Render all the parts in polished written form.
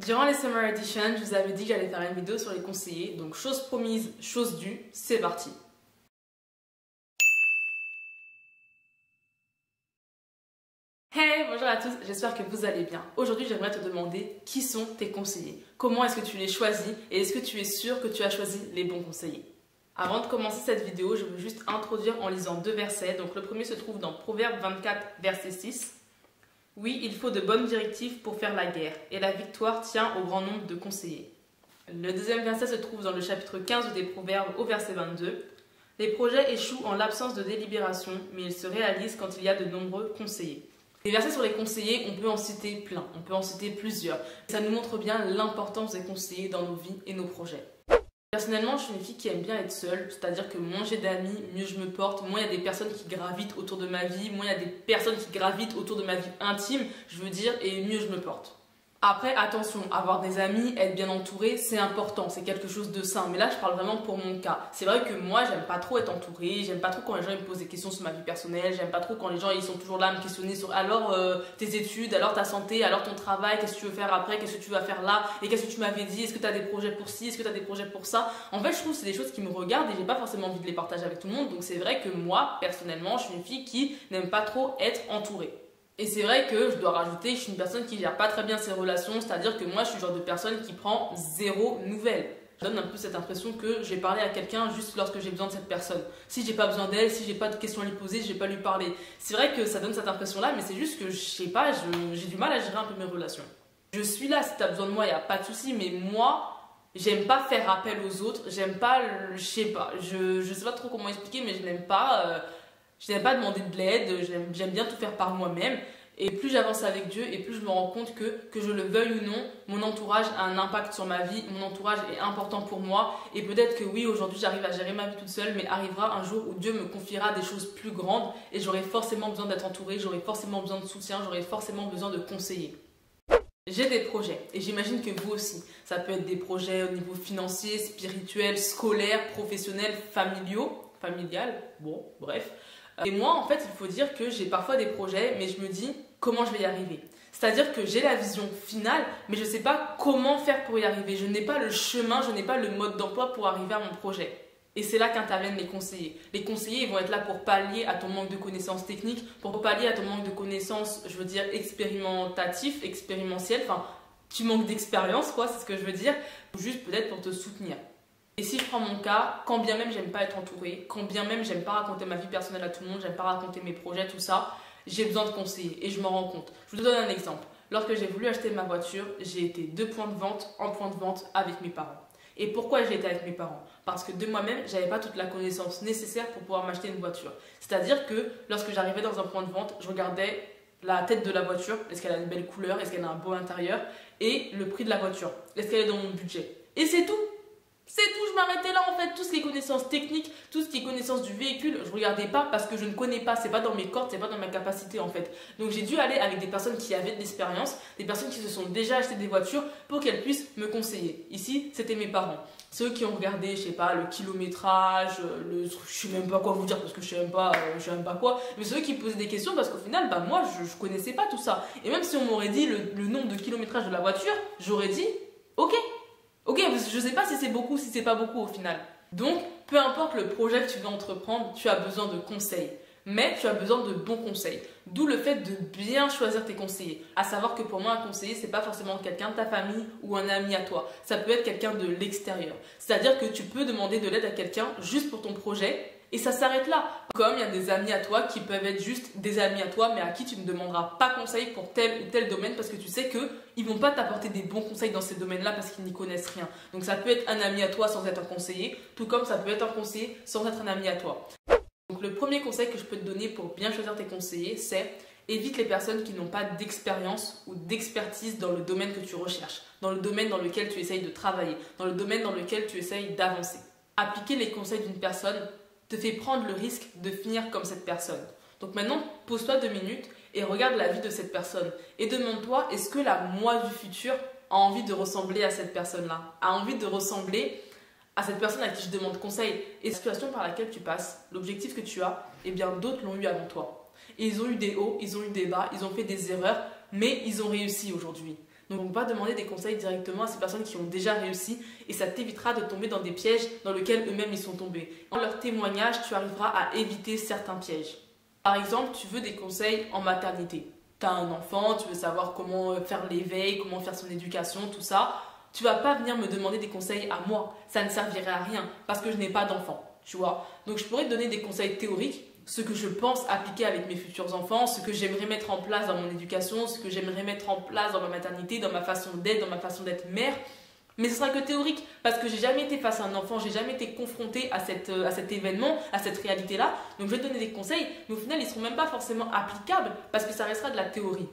Durant les Summer Edition, je vous avais dit que j'allais faire une vidéo sur les conseillers, donc chose promise, chose due, c'est parti. Hey, bonjour à tous, j'espère que vous allez bien. Aujourd'hui, j'aimerais te demander qui sont tes conseillers, comment est-ce que tu les choisis et est-ce que tu es sûr que tu as choisi les bons conseillers. Avant de commencer cette vidéo, je veux juste introduire en lisant deux versets. Donc le premier se trouve dans Proverbe 24, verset 6. Oui, il faut de bonnes directives pour faire la guerre, et la victoire tient au grand nombre de conseillers. Le deuxième verset se trouve dans le chapitre 15 des Proverbes au verset 22. Les projets échouent en l'absence de délibération, mais ils se réalisent quand il y a de nombreux conseillers. Les versets sur les conseillers, on peut en citer plein, on peut en citer plusieurs. Ça nous montre bien l'importance des conseillers dans nos vies et nos projets. Personnellement, je suis une fille qui aime bien être seule, c'est-à-dire que moins j'ai d'amis, mieux je me porte, moins il y a des personnes qui gravitent autour de ma vie, moins il y a des personnes qui gravitent autour de ma vie intime, je veux dire, et mieux je me porte. Après, attention, avoir des amis, être bien entouré, c'est important, c'est quelque chose de sain. Mais là, je parle vraiment pour mon cas. C'est vrai que moi, j'aime pas trop être entourée, j'aime pas trop quand les gens ils me posent des questions sur ma vie personnelle, j'aime pas trop quand les gens ils sont toujours là à me questionner sur alors tes études, alors ta santé, alors ton travail, qu'est-ce que tu veux faire après, qu'est-ce que tu vas faire là, et qu'est-ce que tu m'avais dit, est-ce que tu as des projets pour ci, est-ce que tu as des projets pour ça. En fait, je trouve que c'est des choses qui me regardent et j'ai pas forcément envie de les partager avec tout le monde. Donc c'est vrai que moi, personnellement, je suis une fille qui n'aime pas trop être entourée. Et c'est vrai que je dois rajouter, je suis une personne qui gère pas très bien ses relations, c'est-à-dire que moi je suis le genre de personne qui prend zéro nouvelle. Je donne un peu cette impression que je vais parler à quelqu'un juste lorsque j'ai besoin de cette personne. Si j'ai pas besoin d'elle, si j'ai pas de questions à lui poser, je vais pas lui parler. C'est vrai que ça donne cette impression-là, mais c'est juste que je sais pas, j'ai du mal à gérer un peu mes relations. Je suis là, si tu as besoin de moi, il n'y a pas de souci, mais moi, j'aime pas faire appel aux autres, j'aime pas, je sais pas, je sais pas trop comment expliquer, mais je n'aime pas. Je n'aime pas demander de l'aide, j'aime bien tout faire par moi-même. Et plus j'avance avec Dieu et plus je me rends compte que je le veuille ou non, mon entourage a un impact sur ma vie, mon entourage est important pour moi. Et peut-être que oui, aujourd'hui j'arrive à gérer ma vie toute seule, mais arrivera un jour où Dieu me confiera des choses plus grandes et j'aurai forcément besoin d'être entourée, j'aurai forcément besoin de soutien, j'aurai forcément besoin de conseillers. J'ai des projets et j'imagine que vous aussi. Ça peut être des projets au niveau financier, spirituel, scolaire, professionnel, familial, bon, bref. Et moi, en fait, il faut dire que j'ai parfois des projets, mais je me dis comment je vais y arriver. C'est-à-dire que j'ai la vision finale, mais je ne sais pas comment faire pour y arriver. Je n'ai pas le chemin, je n'ai pas le mode d'emploi pour arriver à mon projet. Et c'est là qu'interviennent les conseillers. Les conseillers, ils vont être là pour pallier à ton manque de connaissances techniques, pour pallier à ton manque de connaissances, je veux dire, expérimentatifs, expérimentielles. Enfin, tu manques d'expérience, quoi, c'est ce que je veux dire. Ou juste peut-être pour te soutenir. Et si je prends mon cas, quand bien même j'aime pas être entourée, quand bien même j'aime pas raconter ma vie personnelle à tout le monde, j'aime pas raconter mes projets, tout ça, j'ai besoin de conseillers et je m'en rends compte. Je vous donne un exemple. Lorsque j'ai voulu acheter ma voiture, j'ai été de point de vente en point de vente avec mes parents. Et pourquoi j'ai été avec mes parents? Parce que de moi-même, j'avais pas toute la connaissance nécessaire pour pouvoir m'acheter une voiture. C'est-à-dire que lorsque j'arrivais dans un point de vente, je regardais la tête de la voiture, est-ce qu'elle a une belle couleur, est-ce qu'elle a un beau intérieur, et le prix de la voiture, est-ce qu'elle est dans mon budget. Et c'est tout. C'est tout, je m'arrêtais là en fait, tout ce qui est connaissance technique, tout ce qui est connaissance du véhicule, je ne regardais pas parce que je ne connais pas, c'est pas dans mes cordes, c'est pas dans ma capacité en fait. Donc j'ai dû aller avec des personnes qui avaient de l'expérience, des personnes qui se sont déjà achetées des voitures pour qu'elles puissent me conseiller. Ici, c'était mes parents. Ceux qui ont regardé, je sais pas, le kilométrage, je sais même pas quoi vous dire parce que je sais même pas quoi, mais ceux qui posaient des questions parce qu'au final, bah moi je connaissais pas tout ça. Et même si on m'aurait dit le nombre de kilométrage de la voiture, j'aurais dit ok. Ok, je sais pas si c'est beaucoup, si c'est pas beaucoup au final. Donc, peu importe le projet que tu veux entreprendre, tu as besoin de conseils. Mais tu as besoin de bons conseils. D'où le fait de bien choisir tes conseillers. À savoir que pour moi, un conseiller, c'est pas forcément quelqu'un de ta famille ou un ami à toi. Ça peut être quelqu'un de l'extérieur. C'est-à-dire que tu peux demander de l'aide à quelqu'un juste pour ton projet. Et ça s'arrête là. Comme il y a des amis à toi qui peuvent être juste des amis à toi, mais à qui tu ne demanderas pas conseil pour tel ou tel domaine parce que tu sais qu'ils ne vont pas t'apporter des bons conseils dans ces domaines-là parce qu'ils n'y connaissent rien. Donc ça peut être un ami à toi sans être un conseiller, tout comme ça peut être un conseiller sans être un ami à toi. Donc le premier conseil que je peux te donner pour bien choisir tes conseillers, c'est évite les personnes qui n'ont pas d'expérience ou d'expertise dans le domaine que tu recherches, dans le domaine dans lequel tu essayes de travailler, dans le domaine dans lequel tu essayes d'avancer. Appliquer les conseils d'une personne te fait prendre le risque de finir comme cette personne. Donc maintenant, pose-toi 2 minutes et regarde la vie de cette personne. Et demande-toi, est-ce que la moi du futur a envie de ressembler à cette personne-là? A envie de ressembler à cette personne à qui je demande conseil? Et la situation par laquelle tu passes, l'objectif que tu as, eh bien d'autres l'ont eu avant toi. Et ils ont eu des hauts, ils ont eu des bas, ils ont fait des erreurs, mais ils ont réussi aujourd'hui. Donc va demander des conseils directement à ces personnes qui ont déjà réussi et ça t'évitera de tomber dans des pièges dans lesquels eux-mêmes ils sont tombés. Dans leur témoignage, tu arriveras à éviter certains pièges. Par exemple, tu veux des conseils en maternité. Tu as un enfant, tu veux savoir comment faire l'éveil, comment faire son éducation, tout ça. Tu vas pas venir me demander des conseils à moi. Ça ne servirait à rien parce que je n'ai pas d'enfant, tu vois. Donc je pourrais te donner des conseils théoriques, ce que je pense appliquer avec mes futurs enfants, ce que j'aimerais mettre en place dans mon éducation, ce que j'aimerais mettre en place dans ma maternité, dans ma façon d'être, dans ma façon d'être mère. Mais ce sera que théorique, parce que j'ai jamais été face à un enfant, j'ai jamais été confrontée à cet événement, à cette réalité-là. Donc je vais te donner des conseils, mais au final, ils ne seront même pas forcément applicables, parce que ça restera de la théorie.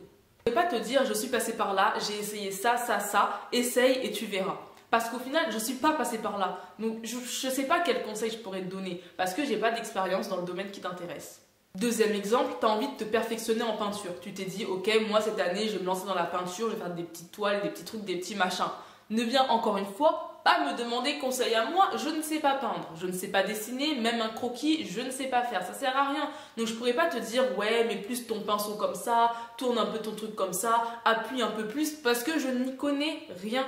Je ne vais pas te dire, je suis passée par là, j'ai essayé ça, essaye et tu verras. Parce qu'au final, je ne suis pas passée par là. Donc je ne sais pas quel conseil je pourrais te donner, parce que je n'ai pas d'expérience dans le domaine qui t'intéresse. Deuxième exemple, tu as envie de te perfectionner en peinture. Tu t'es dit, ok, moi cette année, je vais me lancer dans la peinture, je vais faire des petites toiles, des petits trucs, des petits machins. Ne viens encore une fois pas me demander conseil à moi, je ne sais pas peindre, je ne sais pas dessiner, même un croquis, je ne sais pas faire, ça sert à rien. Donc je pourrais pas te dire ouais mais plus ton pinceau comme ça, tourne un peu ton truc comme ça, appuie un peu plus parce que je n'y connais rien.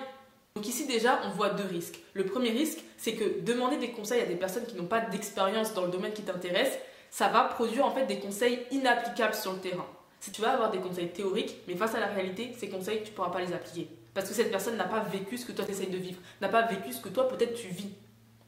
Donc ici déjà on voit deux risques. Le premier risque c'est que demander des conseils à des personnes qui n'ont pas d'expérience dans le domaine qui t'intéresse, ça va produire en fait des conseils inapplicables sur le terrain. Si tu vas avoir des conseils théoriques, mais face à la réalité, ces conseils tu ne pourras pas les appliquer. Parce que cette personne n'a pas vécu ce que toi tu essayes de vivre, n'a pas vécu ce que toi peut-être tu vis.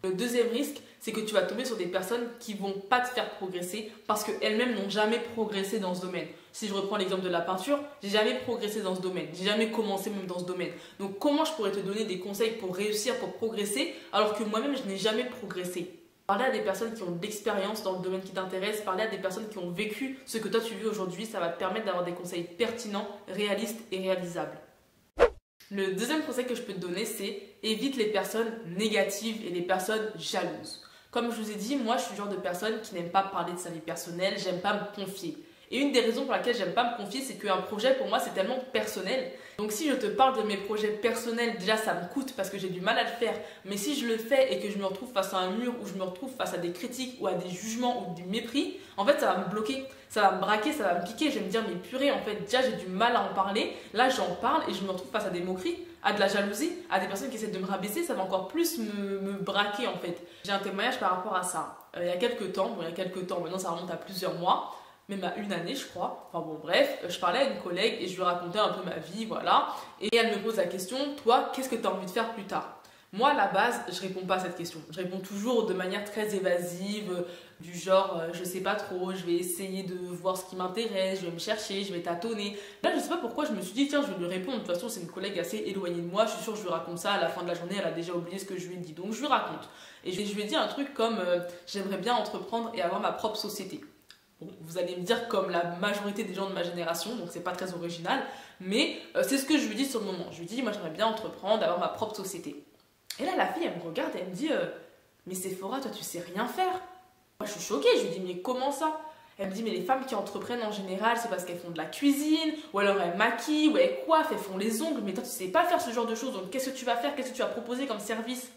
Le deuxième risque, c'est que tu vas tomber sur des personnes qui ne vont pas te faire progresser parce qu'elles-mêmes n'ont jamais progressé dans ce domaine. Si je reprends l'exemple de la peinture, j'ai jamais progressé dans ce domaine, j'ai jamais commencé même dans ce domaine. Donc comment je pourrais te donner des conseils pour réussir, pour progresser, alors que moi-même je n'ai jamais progressé? Parler à des personnes qui ont de l'expérience dans le domaine qui t'intéresse, parler à des personnes qui ont vécu ce que toi tu vis aujourd'hui, ça va te permettre d'avoir des conseils pertinents, réalistes et réalisables. Le deuxième conseil que je peux te donner, c'est évite les personnes négatives et les personnes jalouses. Comme je vous ai dit, moi je suis le genre de personne qui n'aime pas parler de sa vie personnelle, j'aime pas me confier. Et une des raisons pour laquelle j'aime pas me confier, c'est qu'un projet pour moi c'est tellement personnel. Donc si je te parle de mes projets personnels, déjà ça me coûte parce que j'ai du mal à le faire. Mais si je le fais et que je me retrouve face à un mur ou je me retrouve face à des critiques ou à des jugements ou du mépris, en fait ça va me bloquer, ça va me braquer, ça va me piquer. Je vais me dire mais purée, en fait déjà j'ai du mal à en parler. Là j'en parle et je me retrouve face à des moqueries, à de la jalousie, à des personnes qui essaient de me rabaisser. Ça va encore plus me braquer en fait. J'ai un témoignage par rapport à ça. Il y a quelques temps, maintenant ça remonte à plusieurs mois. Même à une année je crois, enfin bon bref, je parlais à une collègue et je lui racontais un peu ma vie, voilà, et elle me pose la question, toi qu'est-ce que tu as envie de faire plus tard? Moi à la base, je réponds pas à cette question, je réponds toujours de manière très évasive, du genre je sais pas trop, je vais essayer de voir ce qui m'intéresse, je vais me chercher, je vais tâtonner. Là je sais pas pourquoi je me suis dit tiens je vais lui répondre, de toute façon c'est une collègue assez éloignée de moi, je suis sûre que je lui raconte ça, à la fin de la journée elle a déjà oublié ce que je lui ai dit, donc je lui raconte. Et je lui ai dit un truc comme j'aimerais bien entreprendre et avoir ma propre société. Bon, vous allez me dire comme la majorité des gens de ma génération, donc c'est pas très original, mais c'est ce que je lui dis sur le moment. Je lui dis, moi j'aimerais bien entreprendre, avoir ma propre société. Et là la fille elle me regarde et elle me dit, mais Sephora, toi tu sais rien faire. Moi je suis choquée, je lui dis, mais comment ça? Elle me dit, mais les femmes qui entreprennent en général, c'est parce qu'elles font de la cuisine, ou alors elles maquillent, ou elles coiffent, elles font les ongles, mais toi tu sais pas faire ce genre de choses, donc qu'est-ce que tu vas faire? Qu'est-ce que tu vas proposer comme service?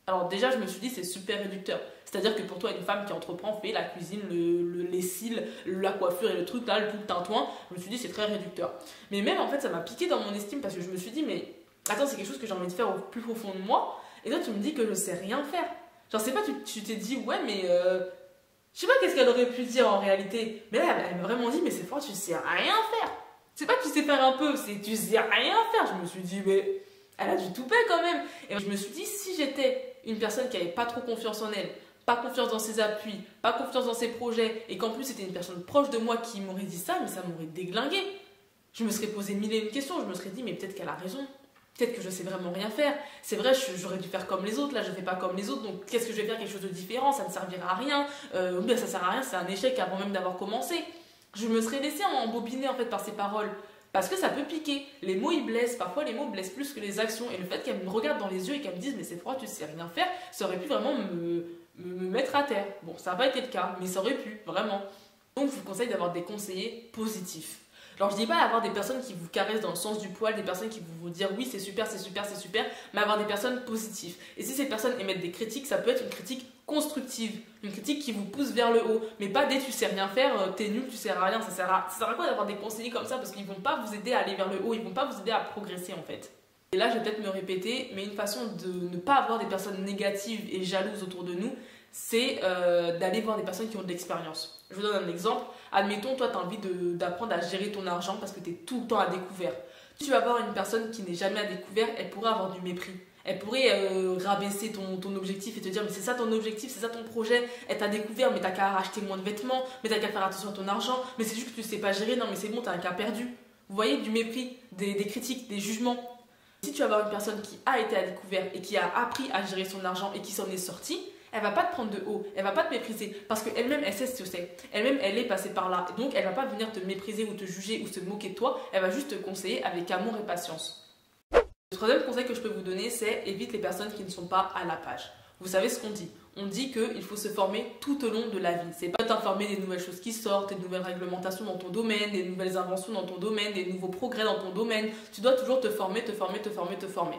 Alors déjà, je me suis dit, c'est super réducteur. C'est-à-dire que pour toi, une femme qui entreprend fait la cuisine, les cils, la coiffure et le truc là, tout le tintouin, je me suis dit, c'est très réducteur. Mais même en fait, ça m'a piqué dans mon estime parce que je me suis dit, mais attends, c'est quelque chose que j'ai envie de faire au plus profond de moi. Et toi, tu me dis que je sais rien faire. Genre, c'est pas, tu t'es dit, ouais, mais je sais pas qu'est-ce qu'elle aurait pu dire en réalité. Mais là, elle m'a vraiment dit, mais c'est fort, tu sais rien faire. C'est pas que tu sais faire un peu, c'est tu sais rien faire. Je me suis dit, mais elle a du toupet quand même. Et je me suis dit, si j'étais une personne qui n'avait pas trop confiance en elle, pas confiance dans ses appuis, pas confiance dans ses projets, et qu'en plus c'était une personne proche de moi qui m'aurait dit ça, mais ça m'aurait déglingué. Je me serais posé mille et une questions, je me serais dit, mais peut-être qu'elle a raison. Peut-être que je sais vraiment rien faire. C'est vrai, j'aurais dû faire comme les autres, là je fais pas comme les autres, donc qu'est-ce que je vais faire? Quelque chose de différent, ça ne servira à rien. Ou bien ça sert à rien, c'est un échec avant même d'avoir commencé. Je me serais laissée embobiner en fait par ces paroles. Parce que ça peut piquer. Les mots ils blessent. Parfois les mots blessent plus que les actions. Et le fait qu'elle me regarde dans les yeux et qu'elle me dise mais c'est froid, tu sais rien faire, ça aurait pu vraiment me mettre à terre. Bon, ça n'a pas été le cas, mais ça aurait pu, vraiment. Donc je vous conseille d'avoir des conseillers positifs. Alors je dis pas avoir des personnes qui vous caressent dans le sens du poil, des personnes qui vont vous dire oui c'est super, c'est super, c'est super, mais avoir des personnes positives. Et si ces personnes émettent des critiques, ça peut être une critique constructive, une critique qui vous pousse vers le haut, mais pas des tu sais rien faire, t'es nul, tu sais rien, ça sert à quoi d'avoir des conseillers comme ça parce qu'ils vont pas vous aider à aller vers le haut, ils vont pas vous aider à progresser en fait. Et là je vais peut-être me répéter, mais une façon de ne pas avoir des personnes négatives et jalouses autour de nous, c'est d'aller voir des personnes qui ont de l'expérience. Je vous donne un exemple. Admettons, toi, tu as envie d'apprendre à gérer ton argent parce que tu es tout le temps à découvert. Si tu vas voir une personne qui n'est jamais à découvert, elle pourrait avoir du mépris. Elle pourrait rabaisser ton objectif et te dire mais c'est ça ton objectif, c'est ça ton projet, elle t'a découvert mais t'as qu'à racheter moins de vêtements, mais t'as qu'à faire attention à ton argent, mais c'est juste que tu sais pas gérer, non mais c'est bon, t'as un cas perdu. Vous voyez, du mépris, des critiques, des jugements. Si tu vas voir une personne qui a été à découvert et qui a appris à gérer son argent et qui s'en est sortie, elle va pas te prendre de haut, elle va pas te mépriser parce qu'elle-même elle sait ce que c'est. Elle-même elle est passée par là. Donc elle va pas venir te mépriser ou te juger ou se moquer de toi, elle va juste te conseiller avec amour et patience. Le troisième conseil que je peux vous donner, c'est évite les personnes qui ne sont pas à la page. Vous savez ce qu'on dit? On dit qu'il faut se former tout au long de la vie. C'est pas t'informer des nouvelles choses qui sortent, des nouvelles réglementations dans ton domaine, des nouvelles inventions dans ton domaine, des nouveaux progrès dans ton domaine. Tu dois toujours te former, te former, te former, te former.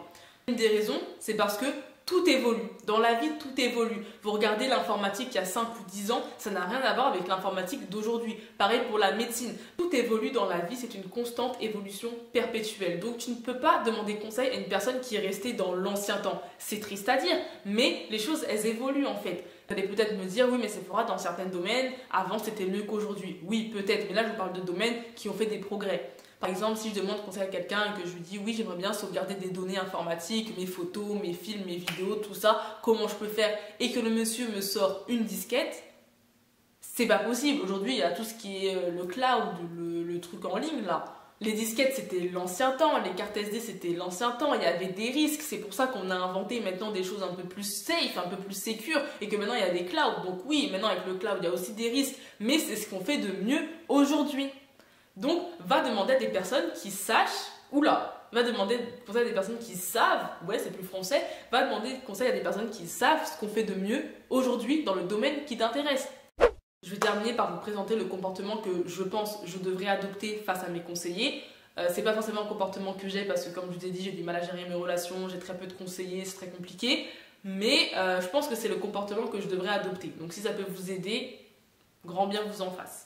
Une des raisons, c'est parce que tout évolue. Dans la vie, tout évolue. Vous regardez l'informatique il y a 5 ou 10 ans, ça n'a rien à voir avec l'informatique d'aujourd'hui. Pareil pour la médecine. Tout évolue dans la vie, c'est une constante évolution perpétuelle. Donc tu ne peux pas demander conseil à une personne qui est restée dans l'ancien temps. C'est triste à dire, mais les choses, elles évoluent en fait. Vous allez peut-être me dire, oui mais Sephora, dans certains domaines, avant c'était mieux qu'aujourd'hui. Oui, peut-être, mais là je vous parle de domaines qui ont fait des progrès. Par exemple, si je demande conseil à quelqu'un et que je lui dis oui, j'aimerais bien sauvegarder des données informatiques, mes photos, mes films, mes vidéos, tout ça, comment je peux faire? Et que le monsieur me sort une disquette, c'est pas possible. Aujourd'hui, il y a tout ce qui est le cloud, le truc en ligne là. Les disquettes, c'était l'ancien temps, les cartes SD, c'était l'ancien temps, il y avait des risques. C'est pour ça qu'on a inventé maintenant des choses un peu plus safe, un peu plus sécures, et que maintenant il y a des clouds. Donc oui, maintenant avec le cloud, il y a aussi des risques, mais c'est ce qu'on fait de mieux aujourd'hui. Donc, va demander à des personnes qui sachent, va demander conseil à des personnes qui savent, ouais, c'est plus français, va demander conseil à des personnes qui savent ce qu'on fait de mieux aujourd'hui dans le domaine qui t'intéresse. Je vais terminer par vous présenter le comportement que je pense je devrais adopter face à mes conseillers. C'est pas forcément un comportement que j'ai parce que, comme je vous ai dit, j'ai du mal à gérer mes relations, j'ai très peu de conseillers, c'est très compliqué. Mais je pense que c'est le comportement que je devrais adopter. Donc, si ça peut vous aider, grand bien vous en fasse.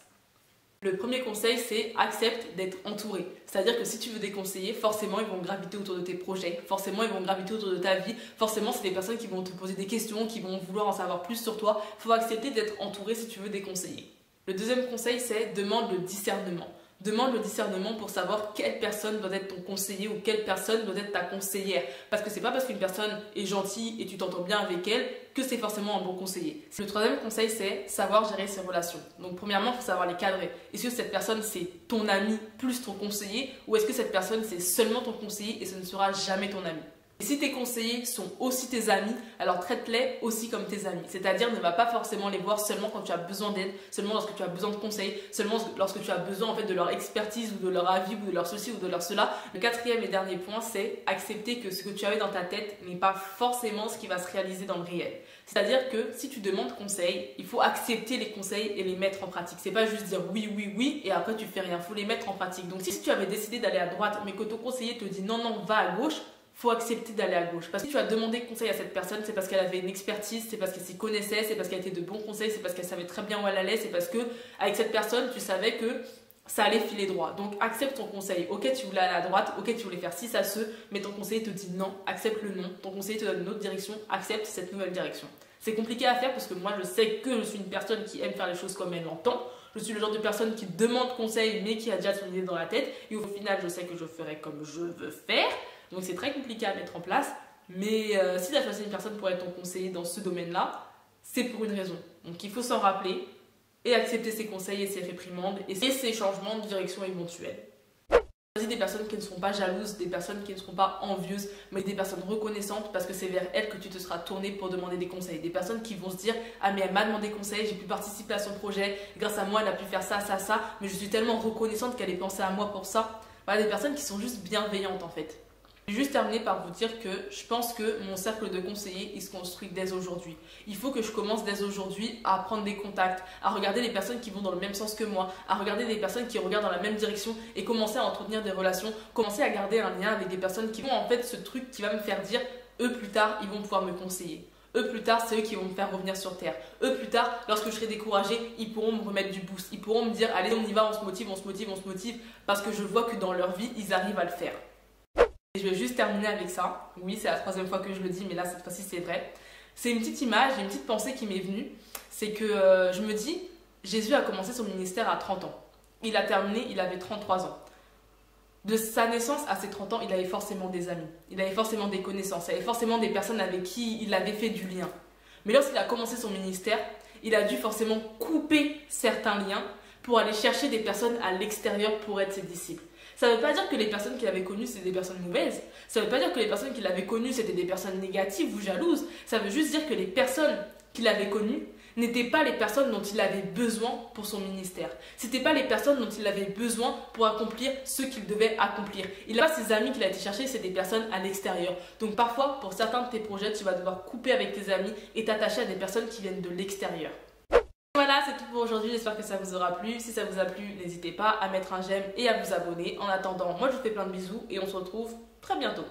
Le premier conseil, c'est accepte d'être entouré. C'est-à-dire que si tu veux des conseillers, forcément, ils vont graviter autour de tes projets. Forcément, ils vont graviter autour de ta vie. Forcément, c'est des personnes qui vont te poser des questions, qui vont vouloir en savoir plus sur toi. Il faut accepter d'être entouré si tu veux des conseillers. Le deuxième conseil, c'est demande le discernement. Demande le discernement pour savoir quelle personne doit être ton conseiller ou quelle personne doit être ta conseillère. Parce que c'est pas parce qu'une personne est gentille et tu t'entends bien avec elle que c'est forcément un bon conseiller. Le troisième conseil, c'est savoir gérer ses relations. Donc premièrement, il faut savoir les cadrer. Est-ce que cette personne, c'est ton ami plus ton conseiller, ou est-ce que cette personne, c'est seulement ton conseiller et ce ne sera jamais ton ami? Et si tes conseillers sont aussi tes amis, alors traite-les aussi comme tes amis. C'est-à-dire ne va pas forcément les voir seulement quand tu as besoin d'aide, seulement lorsque tu as besoin de conseils, seulement lorsque tu as besoin en fait de leur expertise ou de leur avis ou de leur ceci ou de leur cela. Le quatrième et dernier point, c'est accepter que ce que tu avais dans ta tête n'est pas forcément ce qui va se réaliser dans le réel. C'est-à-dire que si tu demandes conseil, il faut accepter les conseils et les mettre en pratique. C'est pas juste dire oui, oui, oui et après tu fais rien. Il faut les mettre en pratique. Donc si tu avais décidé d'aller à droite mais que ton conseiller te dit non, non, va à gauche, faut accepter d'aller à gauche. Parce que si tu as demandé conseil à cette personne, c'est parce qu'elle avait une expertise, c'est parce qu'elle s'y connaissait, c'est parce qu'elle était de bons conseils, c'est parce qu'elle savait très bien où elle allait, c'est parce que avec cette personne, tu savais que ça allait filer droit. Donc accepte ton conseil. Ok, tu voulais aller à droite, ok, tu voulais faire ci, ça, ce, mais ton conseiller te dit non, accepte le non. Ton conseiller te donne une autre direction, accepte cette nouvelle direction. C'est compliqué à faire parce que moi, je sais que je suis une personne qui aime faire les choses comme elle l'entend. Je suis le genre de personne qui demande conseil, mais qui a déjà son idée dans la tête. Et au final, je sais que je ferai comme je veux faire. Donc c'est très compliqué à mettre en place, mais si tu as choisi une personne pour être ton conseiller dans ce domaine-là, c'est pour une raison. Donc il faut s'en rappeler et accepter ses conseils et ses réprimandes et ses changements de direction éventuels. Choisis des personnes qui ne seront pas jalouses, des personnes qui ne seront pas envieuses, mais des personnes reconnaissantes parce que c'est vers elles que tu te seras tourné pour demander des conseils. Des personnes qui vont se dire « Ah mais elle m'a demandé conseil, j'ai pu participer à son projet, grâce à moi elle a pu faire ça, ça, ça, mais je suis tellement reconnaissante qu'elle ait pensé à moi pour ça. » Voilà, des personnes qui sont juste bienveillantes en fait. Je vais juste terminer par vous dire que je pense que mon cercle de conseillers, il se construit dès aujourd'hui. Il faut que je commence dès aujourd'hui à prendre des contacts, à regarder les personnes qui vont dans le même sens que moi, à regarder des personnes qui regardent dans la même direction et commencer à entretenir des relations, commencer à garder un lien avec des personnes qui vont en fait ce truc qui va me faire dire, eux plus tard, ils vont pouvoir me conseiller. Eux plus tard, c'est eux qui vont me faire revenir sur terre. Eux plus tard, lorsque je serai découragée, ils pourront me remettre du boost. Ils pourront me dire, allez, on y va, on se motive, on se motive, on se motive, parce que je vois que dans leur vie, ils arrivent à le faire. Et je vais juste terminer avec ça. Oui, c'est la troisième fois que je le dis, mais là, cette fois-ci, c'est vrai. C'est une petite image, une petite pensée qui m'est venue. C'est que je me dis, Jésus a commencé son ministère à 30 ans. Il a terminé, il avait 33 ans. De sa naissance à ses 30 ans, il avait forcément des amis. Il avait forcément des connaissances. Il avait forcément des personnes avec qui il avait fait du lien. Mais lorsqu'il a commencé son ministère, il a dû forcément couper certains liens pour aller chercher des personnes à l'extérieur pour être ses disciples. Ça ne veut pas dire que les personnes qu'il avait connues, c'était des personnes mauvaises. Ça ne veut pas dire que les personnes qu'il avait connues, c'était des personnes négatives ou jalouses. Ça veut juste dire que les personnes qu'il avait connues n'étaient pas les personnes dont il avait besoin pour son ministère. Ce n'étaient pas les personnes dont il avait besoin pour accomplir ce qu'il devait accomplir. Il n'a pas ses amis qu'il a été chercher, c'est des personnes à l'extérieur. Donc parfois, pour certains de tes projets, tu vas devoir couper avec tes amis et t'attacher à des personnes qui viennent de l'extérieur. Voilà, c'est tout pour aujourd'hui, j'espère que ça vous aura plu. Si ça vous a plu, n'hésitez pas à mettre un j'aime et à vous abonner. En attendant, moi je vous fais plein de bisous et on se retrouve très bientôt.